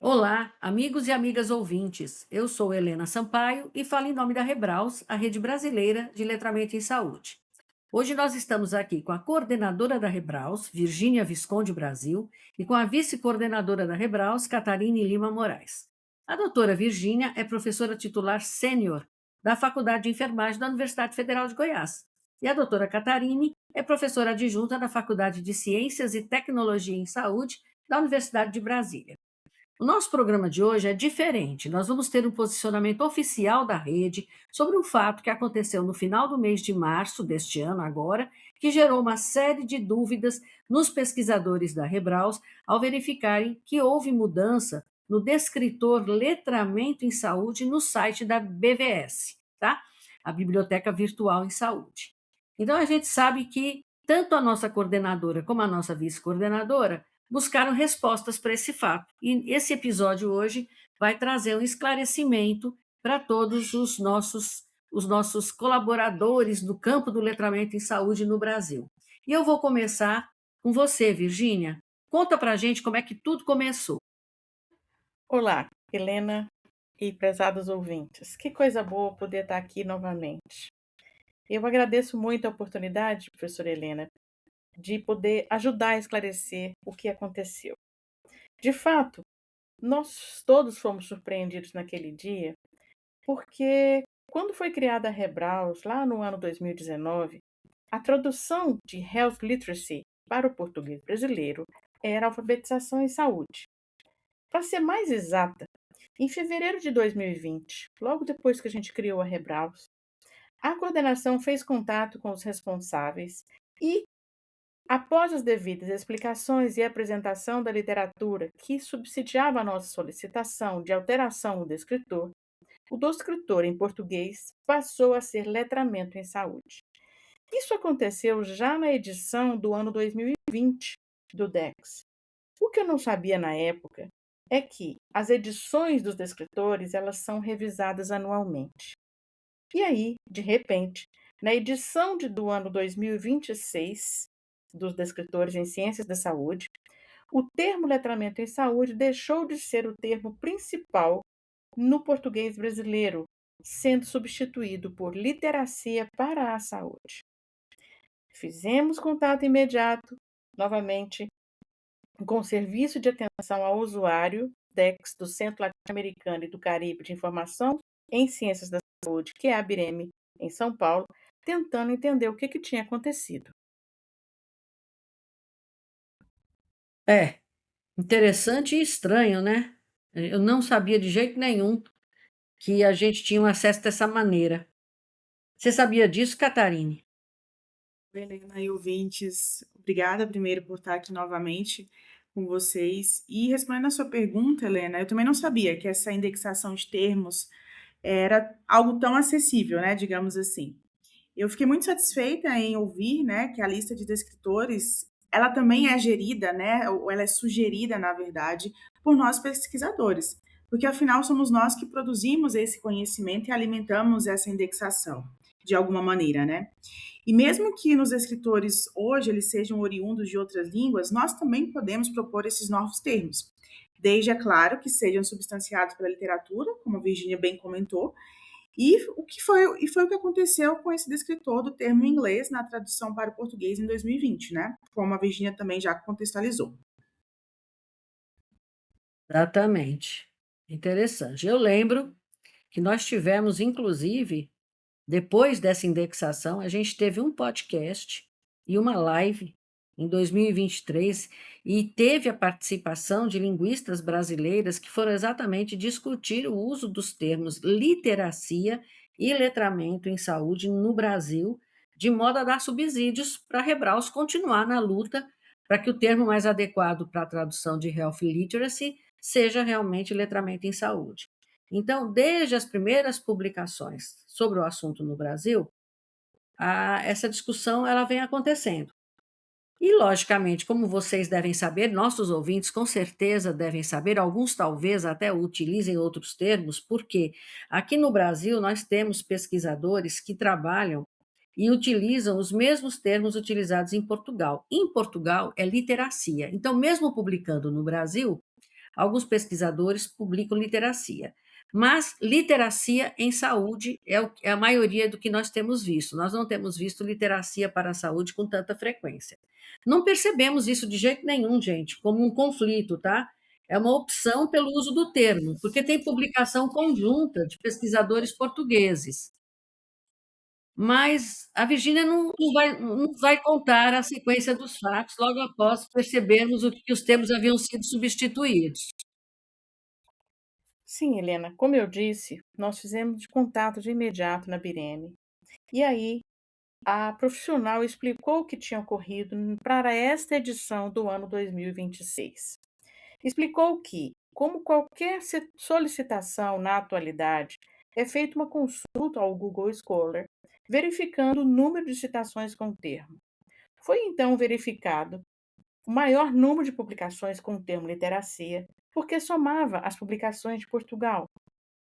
Olá, amigos e amigas ouvintes. Eu sou Helena Sampaio e falo em nome da Rebraus, a rede brasileira de letramento em saúde. Hoje nós estamos aqui com a coordenadora da Rebraus, Virgínia Visconde Brasil, e com a vice-coordenadora da Rebraus, Catarine Lima Moraes. A doutora Virgínia é professora titular sênior da Faculdade de Enfermagem da Universidade Federal de Goiás. E a doutora Catarine é professora adjunta da Faculdade de Ciências e Tecnologia em Saúde da Universidade de Brasília. O nosso programa de hoje é diferente. Nós vamos ter um posicionamento oficial da rede sobre um fato que aconteceu no final do mês de março deste ano, agora, que gerou uma série de dúvidas nos pesquisadores da Rebraus ao verificarem que houve mudança no descritor Letramento em Saúde no site da BVS, tá? A Biblioteca Virtual em Saúde. Então, a gente sabe que tanto a nossa coordenadora como a nossa vice-coordenadora buscaram respostas para esse fato. E esse episódio hoje vai trazer um esclarecimento para todos os nossos colaboradores do campo do letramento em saúde no Brasil. E eu vou começar com você, Virgínia. Conta para a gente como é que tudo começou. Olá, Helena e prezados ouvintes. Que coisa boa poder estar aqui novamente. Eu agradeço muito a oportunidade, professora Helena, de poder ajudar a esclarecer o que aconteceu. De fato, nós todos fomos surpreendidos naquele dia, porque quando foi criada a Rebraus, lá no ano 2019, a tradução de Health Literacy para o português brasileiro era alfabetização em saúde. Para ser mais exata, em fevereiro de 2020, logo depois que a gente criou a Rebraus, a coordenação fez contato com os responsáveis e, após as devidas explicações e apresentação da literatura que subsidiava a nossa solicitação de alteração do descritor, o descritor em português passou a ser letramento em saúde. Isso aconteceu já na edição do ano 2020 do DEX. O que eu não sabia na época é que as edições dos descritores elas são revisadas anualmente. E aí, de repente, na edição do ano 2026 dos descritores em ciências da saúde, o termo letramento em saúde deixou de ser o termo principal no português brasileiro, sendo substituído por literacia para a saúde. Fizemos contato imediato, novamente, com o Serviço de Atenção ao Usuário, DEX, do Centro Latino-Americano e do Caribe de Informação em Ciências da Saúde, que é a BIREME, em São Paulo, tentando entender o que tinha acontecido. É, interessante e estranho, né? Eu não sabia de jeito nenhum que a gente tinha um acesso dessa maneira. Você sabia disso, Catarine? Helena e ouvintes, obrigada primeiro por estar aqui novamente com vocês. E respondendo a sua pergunta, Helena, eu também não sabia que essa indexação de termos era algo tão acessível, né, digamos assim. Eu fiquei muito satisfeita em ouvir, né, que a lista de descritores, ela também é gerida, né, ou ela é sugerida, na verdade, por nós pesquisadores, porque afinal somos nós que produzimos esse conhecimento e alimentamos essa indexação, de alguma maneira, né? E mesmo que nos escritores hoje eles sejam oriundos de outras línguas, nós também podemos propor esses novos termos. Desde, é claro, que sejam substanciados pela literatura, como a Virginia bem comentou, e foi o que aconteceu com esse descritor do termo em inglês na tradução para o português em 2020, né? Como a Virginia também já contextualizou. Exatamente. Interessante. Eu lembro que nós tivemos, inclusive, depois dessa indexação, a gente teve um podcast e uma live em 2023 e teve a participação de linguistas brasileiras que foram exatamente discutir o uso dos termos literacia e letramento em saúde no Brasil, de modo a dar subsídios para a Rebraus continuar na luta para que o termo mais adequado para a tradução de health literacy seja realmente letramento em saúde. Então, desde as primeiras publicações sobre o assunto no Brasil, essa discussão ela vem acontecendo. E, logicamente, como vocês devem saber, nossos ouvintes com certeza devem saber, alguns talvez até utilizem outros termos, porque aqui no Brasil nós temos pesquisadores que trabalham e utilizam os mesmos termos utilizados em Portugal. Em Portugal é literacia. Então, mesmo publicando no Brasil, alguns pesquisadores publicam literacia. Mas literacia em saúde é a maioria do que nós temos visto. Nós não temos visto literacia para a saúde com tanta frequência. Não percebemos isso de jeito nenhum, gente, como um conflito, tá? É uma opção pelo uso do termo, porque tem publicação conjunta de pesquisadores portugueses. Mas a Virgínia não vai contar a sequência dos fatos logo após percebermos o que os termos haviam sido substituídos. Sim, Helena, como eu disse, nós fizemos de contato de imediato na Bireme. E aí, a profissional explicou o que tinha ocorrido para esta edição do ano 2026. Explicou que, como qualquer solicitação na atualidade, é feita uma consulta ao Google Scholar, verificando o número de citações com o termo. Foi então verificado o maior número de publicações com o termo literacia, porque somava as publicações de Portugal,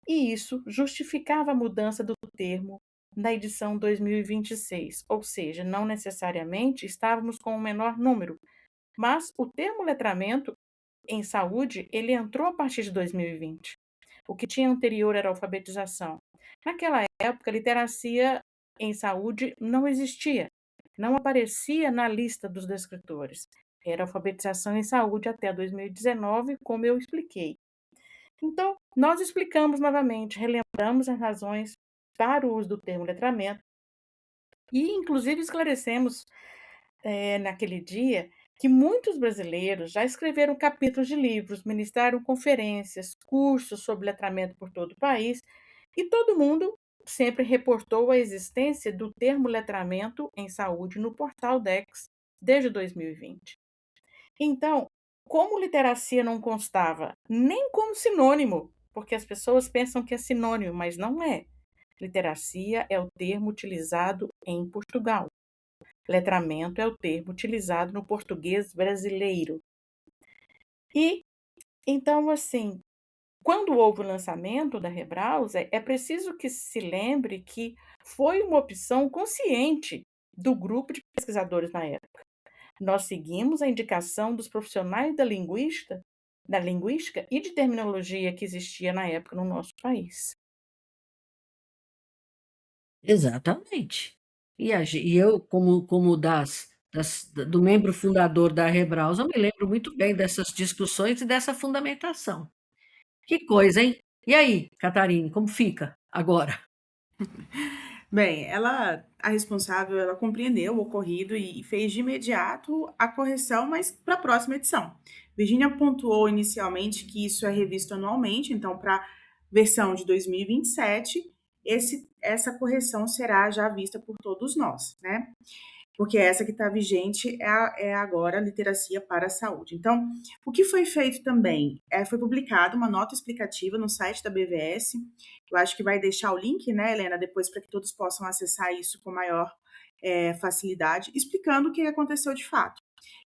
e isso justificava a mudança do termo na edição 2026, ou seja, não necessariamente estávamos com o menor número, mas o termo letramento em saúde, ele entrou a partir de 2020. O que tinha anterior era alfabetização. Naquela época, literacia em saúde não existia, não aparecia na lista dos descritores. Era alfabetização em saúde até 2019, como eu expliquei. Então, nós explicamos novamente, relembramos as razões para o uso do termo letramento e, inclusive, esclarecemos naquele dia que muitos brasileiros já escreveram capítulos de livros, ministraram conferências, cursos sobre letramento por todo o país, e todo mundo sempre reportou a existência do termo letramento em saúde no portal Dex desde 2020. Então, como literacia não constava nem como sinônimo, porque as pessoas pensam que é sinônimo, mas não é. Literacia é o termo utilizado em Portugal. Letramento é o termo utilizado no português brasileiro. E, então, assim, quando houve o lançamento da Rebrowser, é preciso que se lembre que foi uma opção consciente do grupo de pesquisadores na época. Nós seguimos a indicação dos profissionais da linguística e de terminologia que existia na época no nosso país. Exatamente. E eu, como do membro fundador da Rebraus, eu me lembro muito bem dessas discussões e dessa fundamentação. Que coisa, hein? E aí, Catarine, como fica agora? Bem, a responsável, ela compreendeu o ocorrido e fez de imediato a correção, mas para a próxima edição. Virginia pontuou inicialmente que isso é revisto anualmente, então para a versão de 2027, essa correção será já vista por todos nós, né? Porque essa que está vigente é agora a literacia para a saúde. Então, o que foi feito também? Foi publicada uma nota explicativa no site da BVS. Eu acho que vai deixar o link, né, Helena, depois para que todos possam acessar isso com maior facilidade, explicando o que aconteceu de fato.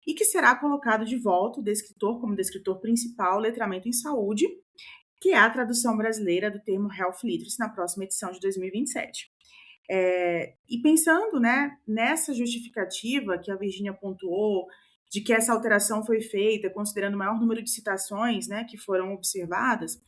E que será colocado de volta o descritor como descritor principal, letramento em saúde, que é a tradução brasileira do termo Health Literacy na próxima edição de 2027. E pensando, né, nessa justificativa que a Virginia pontuou, de que essa alteração foi feita considerando o maior número de citações, né, que foram observadas,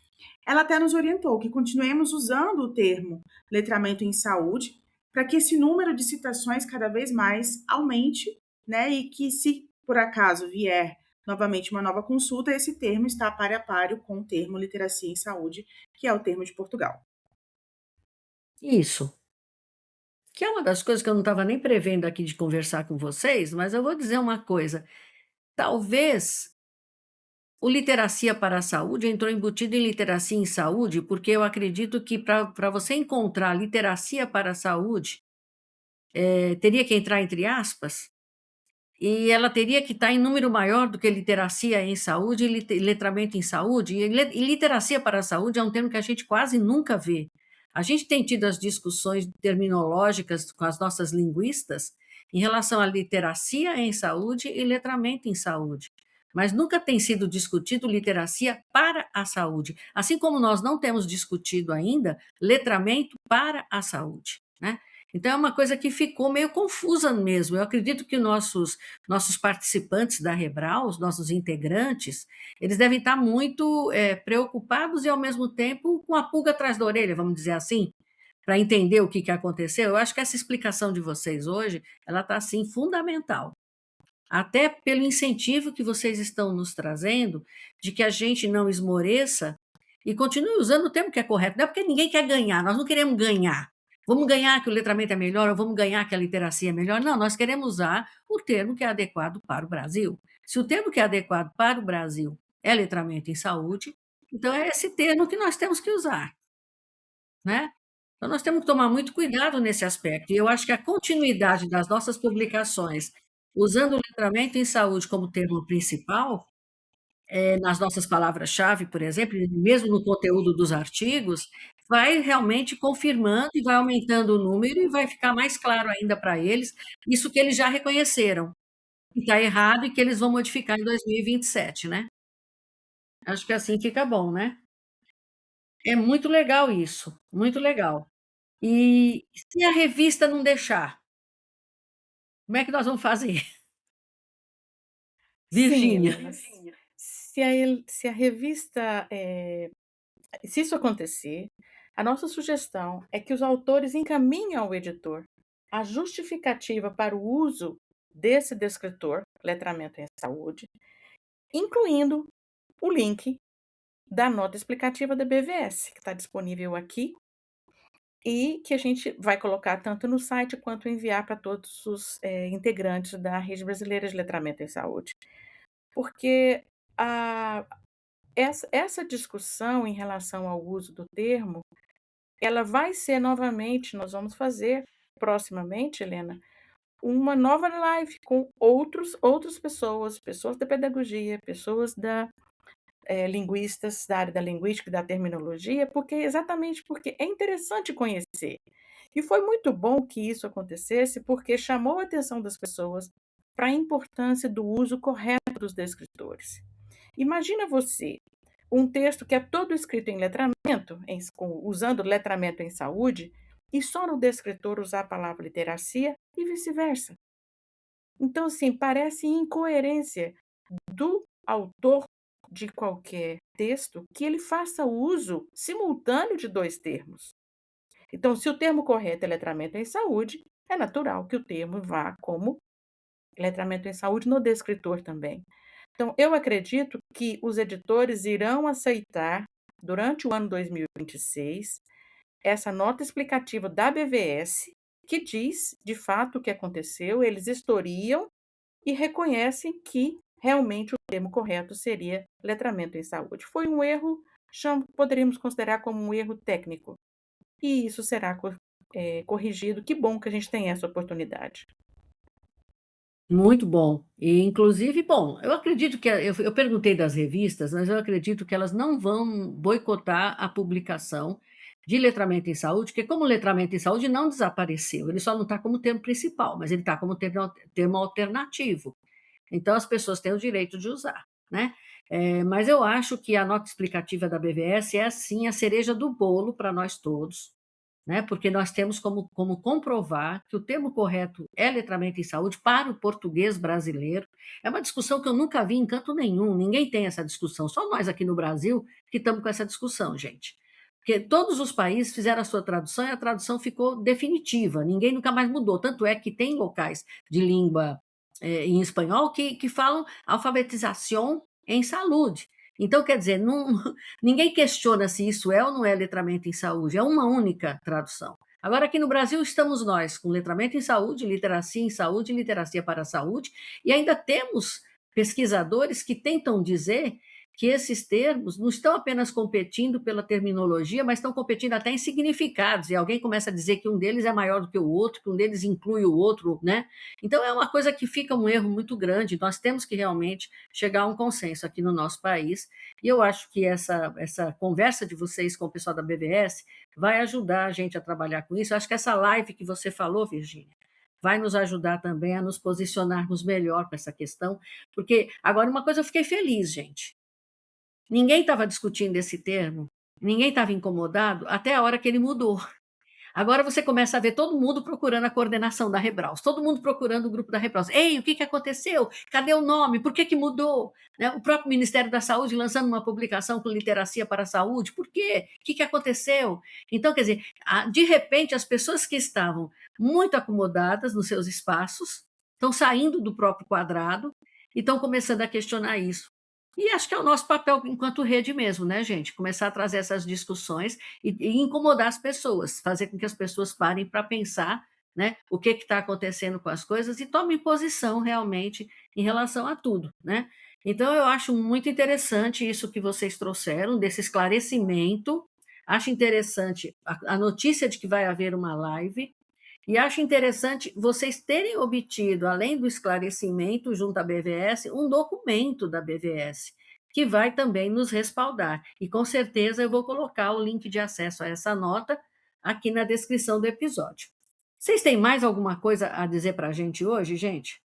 ela até nos orientou que continuemos usando o termo letramento em saúde para que esse número de citações cada vez mais aumente, né, e que se por acaso vier novamente uma nova consulta, esse termo está páreo a páreo com o termo literacia em saúde, que é o termo de Portugal. Isso. Que é uma das coisas que eu não estava nem prevendo aqui de conversar com vocês, mas eu vou dizer uma coisa. Talvez o literacia para a saúde entrou embutido em literacia em saúde, porque eu acredito que para você encontrar literacia para a saúde, teria que entrar entre aspas, e ela teria que estar em número maior do que literacia em saúde e letramento em saúde. E literacia para a saúde é um termo que a gente quase nunca vê. A gente tem tido as discussões terminológicas com as nossas linguistas em relação à literacia em saúde e letramento em saúde, mas nunca tem sido discutido literacia para a saúde, assim como nós não temos discutido ainda letramento para a saúde, né? Então é uma coisa que ficou meio confusa mesmo. Eu acredito que nossos participantes da Rebral, os nossos integrantes, eles devem estar muito, preocupados e, ao mesmo tempo, com a pulga atrás da orelha, vamos dizer assim, para entender o que aconteceu. Eu acho que essa explicação de vocês hoje, ela está, assim, fundamental. Até pelo incentivo que vocês estão nos trazendo, de que a gente não esmoreça e continue usando o termo que é correto. Não é porque ninguém quer ganhar, nós não queremos ganhar. Vamos ganhar que o letramento é melhor, ou vamos ganhar que a literacia é melhor. Não, nós queremos usar o termo que é adequado para o Brasil. Se o termo que é adequado para o Brasil é letramento em saúde, então é esse termo que nós temos que usar, né? Então nós temos que tomar muito cuidado nesse aspecto. E eu acho que a continuidade das nossas publicações, usando o letramento em saúde como termo principal, nas nossas palavras-chave, por exemplo, e mesmo no conteúdo dos artigos, vai realmente confirmando e vai aumentando o número e vai ficar mais claro ainda para eles, isso que eles já reconheceram, que está errado e que eles vão modificar em 2027, né. Acho que assim fica bom, né. É muito legal isso, muito legal. E se a revista não deixar, como é que nós vamos fazer? Sim, Virgínia. Helena, se a revista, se isso acontecer, a nossa sugestão é que os autores encaminhem ao editor a justificativa para o uso desse descritor, letramento em saúde, incluindo o link da nota explicativa da BVS, que está disponível aqui e que a gente vai colocar tanto no site quanto enviar para todos os integrantes da Rede Brasileira de Letramento em Saúde. Porque a, essa discussão em relação ao uso do termo, ela vai ser novamente, nós vamos fazer proximamente, Helena, uma nova live com outras pessoas, pessoas da pedagogia, pessoas linguistas da área da linguística e da terminologia, exatamente porque é interessante conhecer. E foi muito bom que isso acontecesse, porque chamou a atenção das pessoas para a importância do uso correto dos descritores. Imagina você, um texto que é todo escrito em letramento, usando letramento em saúde, e só no descritor usar a palavra literacia e vice-versa. Então, assim, parece incoerência do autor de qualquer texto que ele faça uso simultâneo de dois termos. Então, se o termo correto é letramento em saúde, é natural que o termo vá como letramento em saúde no descritor também. Então, eu acredito que os editores irão aceitar, durante o ano 2026, essa nota explicativa da BVS, que diz, de fato, o que aconteceu, eles historiam e reconhecem que realmente o termo correto seria letramento em saúde. Foi um erro, poderíamos considerar como um erro técnico, e isso será corrigido. Que bom que a gente tem essa oportunidade. Muito bom. E, inclusive, bom, eu acredito que eu perguntei das revistas, mas eu acredito que elas não vão boicotar a publicação de letramento em saúde, porque como o letramento em saúde não desapareceu, ele só não está como termo principal, mas ele está como termo alternativo. Então, as pessoas têm o direito de usar, né? Mas eu acho que a nota explicativa da BVS é, assim, a cereja do bolo para nós todos, né? Porque nós temos como comprovar que o termo correto é letramento em saúde para o português brasileiro. É uma discussão que eu nunca vi em canto nenhum, ninguém tem essa discussão, só nós aqui no Brasil que estamos com essa discussão, gente. Porque todos os países fizeram a sua tradução e a tradução ficou definitiva, ninguém nunca mais mudou. Tanto é que tem locais de língua em espanhol que falam alfabetização em saúde. Então, quer dizer, não, ninguém questiona se isso é ou não é letramento em saúde, é uma única tradução. Agora, aqui no Brasil, estamos nós com letramento em saúde, literacia em saúde, literacia para a saúde, e ainda temos pesquisadores que tentam dizer que esses termos não estão apenas competindo pela terminologia, mas estão competindo até em significados, e alguém começa a dizer que um deles é maior do que o outro, que um deles inclui o outro, né? Então, é uma coisa que fica um erro muito grande, nós temos que realmente chegar a um consenso aqui no nosso país, e eu acho que essa conversa de vocês com o pessoal da BVS vai ajudar a gente a trabalhar com isso. Eu acho que essa live que você falou, Virgínia, vai nos ajudar também a nos posicionarmos melhor com essa questão, porque agora uma coisa eu fiquei feliz, gente. Ninguém estava discutindo esse termo, ninguém estava incomodado até a hora que ele mudou. Agora você começa a ver todo mundo procurando a coordenação da Rebraus, todo mundo procurando o grupo da Rebraus. Ei, o que que aconteceu? Cadê o nome? Por que que mudou? Né? O próprio Ministério da Saúde lançando uma publicação com literacia para a saúde. Por quê? O que que aconteceu? Então, quer dizer, de repente, as pessoas que estavam muito acomodadas nos seus espaços estão saindo do próprio quadrado e estão começando a questionar isso. E acho que é o nosso papel enquanto rede mesmo, né, gente? Começar a trazer essas discussões e incomodar as pessoas, fazer com que as pessoas parem para pensar, né, o que está acontecendo com as coisas e tomem posição realmente em relação a tudo, né? Então, eu acho muito interessante isso que vocês trouxeram, desse esclarecimento. Acho interessante a notícia de que vai haver uma live, e acho interessante vocês terem obtido, além do esclarecimento junto à BVS, um documento da BVS, que vai também nos respaldar. E com certeza eu vou colocar o link de acesso a essa nota aqui na descrição do episódio. Vocês têm mais alguma coisa a dizer para a gente hoje, gente?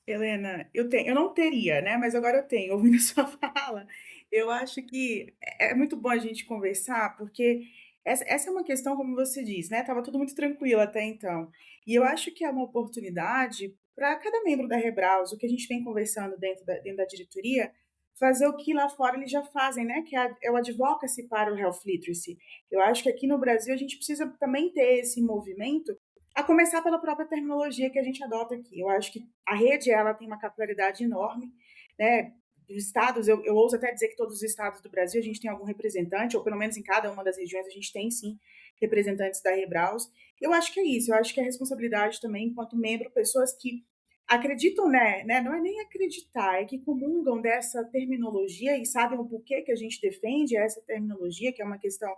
Helena, eu não teria, né? Mas agora eu tenho, ouvindo sua fala. Eu acho que é muito bom a gente conversar, porque essa é uma questão, como você diz, né? Tava tudo muito tranquilo até então. E eu acho que é uma oportunidade para cada membro da Rebraus, o que a gente vem conversando dentro da diretoria, fazer o que lá fora eles já fazem, né? Que é o advocacy para o health literacy. Eu acho que aqui no Brasil a gente precisa também ter esse movimento, a começar pela própria terminologia que a gente adota aqui. Eu acho que a rede ela tem uma capilaridade enorme, né? Os estados, eu ouso até dizer que todos os estados do Brasil a gente tem algum representante, ou pelo menos em cada uma das regiões a gente tem sim representantes da Rebraus. Eu acho que é isso, eu acho que é responsabilidade também, enquanto membro, pessoas que acreditam, né? Não é nem acreditar, é que comungam dessa terminologia e sabem o porquê que a gente defende essa terminologia, que é uma questão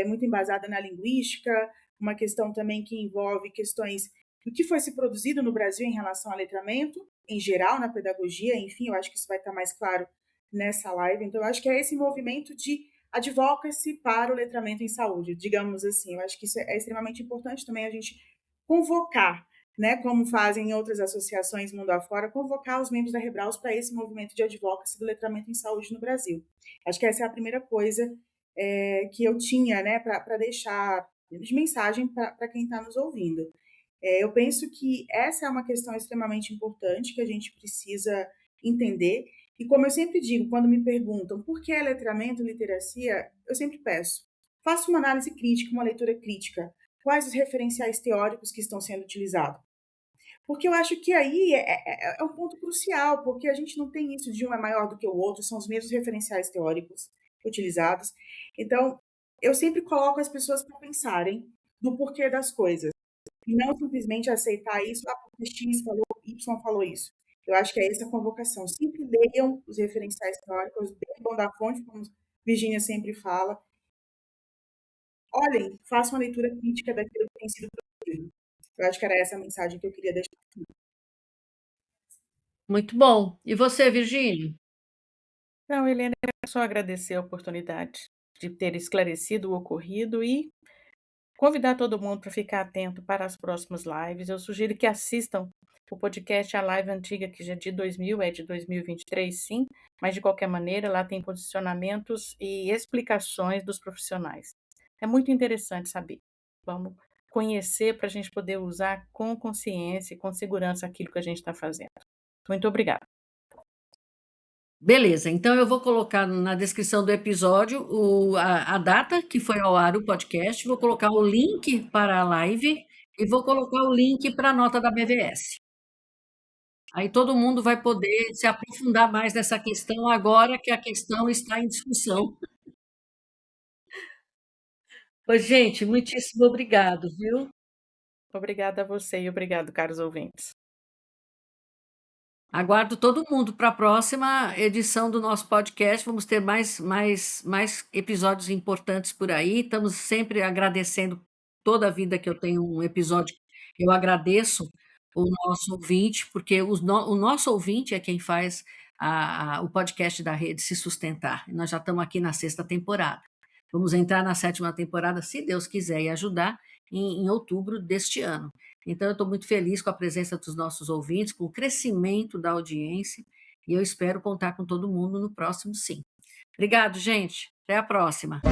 muito embasada na linguística, uma questão também que envolve questões do que foi se produzido no Brasil em relação ao letramento, em geral, na pedagogia, enfim, eu acho que isso vai estar mais claro nessa live. Então, eu acho que é esse movimento de advocacy para o letramento em saúde, digamos assim. Eu acho que isso é extremamente importante também a gente convocar, né, como fazem em outras associações mundo afora, convocar os membros da Rebraus para esse movimento de advocacy do letramento em saúde no Brasil. Acho que essa é a primeira coisa que eu tinha, né, para deixar de mensagem para quem está nos ouvindo. Eu penso que essa é uma questão extremamente importante que a gente precisa entender. E como eu sempre digo, quando me perguntam por que letramento e literacia, eu sempre peço, faça uma análise crítica, uma leitura crítica. Quais os referenciais teóricos que estão sendo utilizados? Porque eu acho que aí é um ponto crucial, porque a gente não tem isso de um é maior do que o outro, são os mesmos referenciais teóricos utilizados. Então, eu sempre coloco as pessoas para pensarem do porquê das coisas, e não simplesmente aceitar isso, porque X falou, Y falou isso. Eu acho que é essa a convocação. Sempre leiam os referenciais teóricos, bebam da fonte, como Virginia sempre fala. Olhem, façam uma leitura crítica daquilo que tem sido produzido. Eu acho que era essa a mensagem que eu queria deixar. Muito bom. E você, Virgínia? Não, Helena, é só agradecer a oportunidade de ter esclarecido o ocorrido e convidar todo mundo para ficar atento para as próximas lives. Eu sugiro que assistam o podcast, a live antiga, que já é de 2000, é de 2023, sim, mas de qualquer maneira, lá tem posicionamentos e explicações dos profissionais. É muito interessante saber. Vamos conhecer para a gente poder usar com consciência e com segurança aquilo que a gente está fazendo. Muito obrigada. Beleza, então eu vou colocar na descrição do episódio a data que foi ao ar o podcast, vou colocar o link para a live e vou colocar o link para a nota da BVS. Aí todo mundo vai poder se aprofundar mais nessa questão agora que a questão está em discussão. Pois, gente, muitíssimo obrigado, viu? Obrigada a você e obrigado, caros ouvintes. Aguardo todo mundo para a próxima edição do nosso podcast. Vamos ter mais episódios importantes por aí. Estamos sempre agradecendo toda a vida que eu tenho um episódio. Eu agradeço o nosso ouvinte, porque o nosso ouvinte é quem faz o podcast da rede se sustentar. Nós já estamos aqui na 6ª temporada. Vamos entrar na 7ª temporada, se Deus quiser, e ajudar em outubro deste ano. Então, eu estou muito feliz com a presença dos nossos ouvintes, com o crescimento da audiência, e eu espero contar com todo mundo no próximo, sim. Obrigado, gente. Até a próxima.